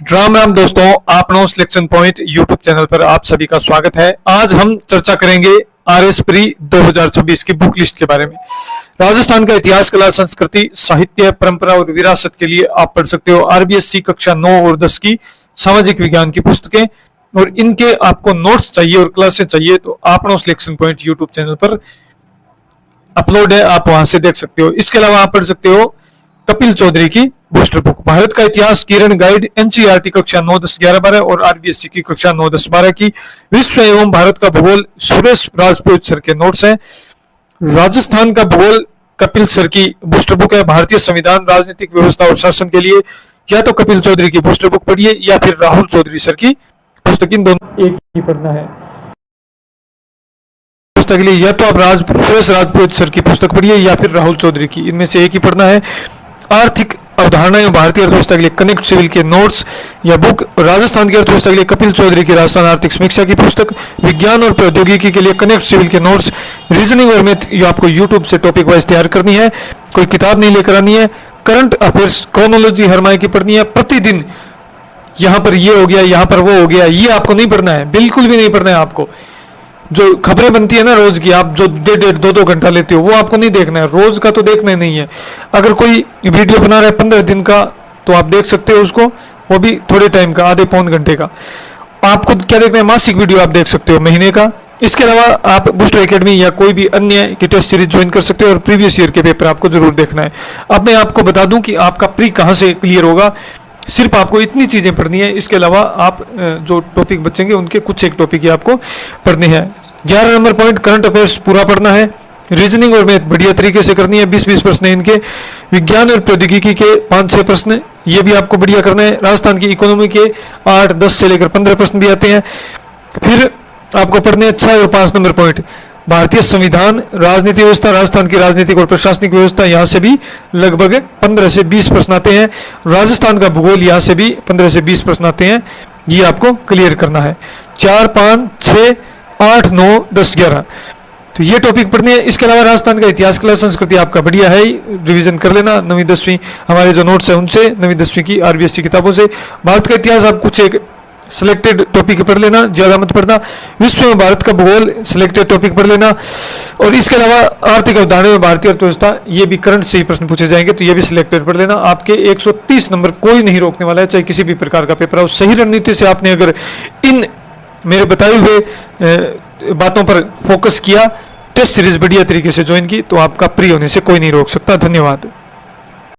राम राम दोस्तों, आपनो selection point YouTube channel पर आप सभी का स्वागत है। आज हम चर्चा करेंगे आरएस प्री 2026 की बुक लिस्ट के बारे में। राजस्थान का इतिहास, कला, संस्कृति, साहित्य, परंपरा और विरासत के लिए आप पढ़ सकते हो आरबीएससी कक्षा 9 और 10 की सामाजिक विज्ञान की पुस्तकें, और इनके आपको नोट्स चाहिए और क्लासें चाहिए तो आपनो सिलेक्शन पॉइंट यूट्यूब चैनल पर अपलोड है, आप वहां से देख सकते हो। इसके अलावा आप पढ़ सकते हो कपिल चौधरी की बूस्टर बुक, भारत का इतिहास किरण गाइड, एनसीईआरटी कक्षा 9, 10, 11, 12 और आरबीएससी की कक्षा 9, 10, 12 की विश्व एवं भारत का भूगोल सुरेश राजपूत सर के नोट्स हैं। राजस्थान का भूगोल कपिल सर की बूस्टर बुक है। भारतीय संविधान, राजनीतिक व्यवस्था और शासन के लिए या तो कपिल चौधरी की बूस्टर बुक पढ़िए या फिर राहुल चौधरी सर की पुस्तक, इन दोनों एक ही पढ़ना है। पुस्तक के लिए या तो आप सुरेश राजपूत सर की पुस्तक पढ़िए या फिर राहुल चौधरी की, इनमें से एक ही पढ़ना है। आर्थिक अवधारणाएं भारतीय अर्थव्यवस्था के लिए कनेक्ट सिविल के नोट्स या बुक, राजस्थान की अर्थव्यवस्था के लिए कपिल चौधरी की राजस्थान आर्थिक समीक्षा की पुस्तक, विज्ञान और प्रौद्योगिकी के लिए कनेक्ट सिविल के नोट्स, रीजनिंग और मैथ ये आपको यूट्यूब से टॉपिक वाइज तैयार करनी है, कोई किताब नहीं लेकर आनी है। करंट अफेयर्स क्रोनोलॉजी हर माह की पढ़नी है। प्रतिदिन यहां पर ये हो गया, यहां पर वो हो गया, ये आपको नहीं पढ़ना है, बिल्कुल भी नहीं पढ़ना है। आपको जो खबरें बनती है ना रोज की, आप जो 1.5 2 घंटा लेते हो, वो आपको नहीं देखना है, रोज का तो देखना ही नहीं है। अगर कोई वीडियो बना रहा है 15 दिन का तो आप देख सकते हो उसको, वो भी थोड़े टाइम का, आधे पौन घंटे का। आपको क्या देखना है, मासिक वीडियो आप देख सकते हो महीने का। इसके अलावा आप बूस्टर एकेडमी या कोई भी अन्य की टेस्ट सीरीज ज्वाइन कर सकते हो और प्रीवियस ईयर के पेपर आपको जरूर देखना है। अब मैं आपको बता दूं कि आपका प्री कहां से क्लियर होगा। सिर्फ आपको इतनी चीजें पढ़नी है, इसके अलावा आप जो टॉपिक बचेंगे उनके कुछ एक टॉपिक ही आपको पढ़ने हैं। 11 नंबर पॉइंट करंट अफेयर्स पूरा पढ़ना है। रीजनिंग और मैथ बढ़िया तरीके से करनी है, 20-20 प्रश्न है इनके। विज्ञान और प्रौद्योगिकी के 5-6 प्रश्न ये भी आपको बढ़िया करना है। राजस्थान की इकोनॉमी के 8, 10 से लेकर 15 प्रश्न भी आते हैं। फिर आपको पढ़ने हैं 6 और 5 नंबर पॉइंट भारतीय संविधान, राजनीति व्यवस्था, राजस्थान की राजनीतिक और प्रशासनिक व्यवस्था, यहाँ से भी लगभग 15 से 20 प्रश्न आते हैं। राजस्थान का भूगोल, यहाँ से भी 15 से 20 प्रश्न आते हैं, ये आपको क्लियर करना है। 4, 5, 6, 8, 9, 10, 11 तो ये टॉपिक पढ़ने हैं। इसके अलावा राजस्थान का इतिहास, कला, संस्कृति आपका बढ़िया है, रिवीजन कर लेना 9वीं 10वीं हमारे जो नोट्स हैं उनसे, 9वीं 10वीं की आरबीएससी किताबों से। भारत का इतिहास आप कुछ एक सिलेक्टेड टॉपिक पढ़ लेना, ज्यादा मत पढ़ना। विश्व में भारत का भूगोल सिलेक्टेड टॉपिक पढ़ लेना। और इसके अलावा आर्थिक अवधारणा में भारतीय अर्थव्यवस्था, ये भी करंट से ही प्रश्न पूछे जाएंगे तो ये भी सिलेक्टेड पढ़ लेना। आपके 130 नंबर कोई नहीं रोकने वाला है, चाहे किसी भी प्रकार का पेपर हो। सही रणनीति से आपने अगर इन मेरे बताए हुए बातों पर फोकस किया, टेस्ट सीरीज बढ़िया तरीके से ज्वाइन की, तो आपका प्री होने से कोई नहीं रोक सकता। धन्यवाद।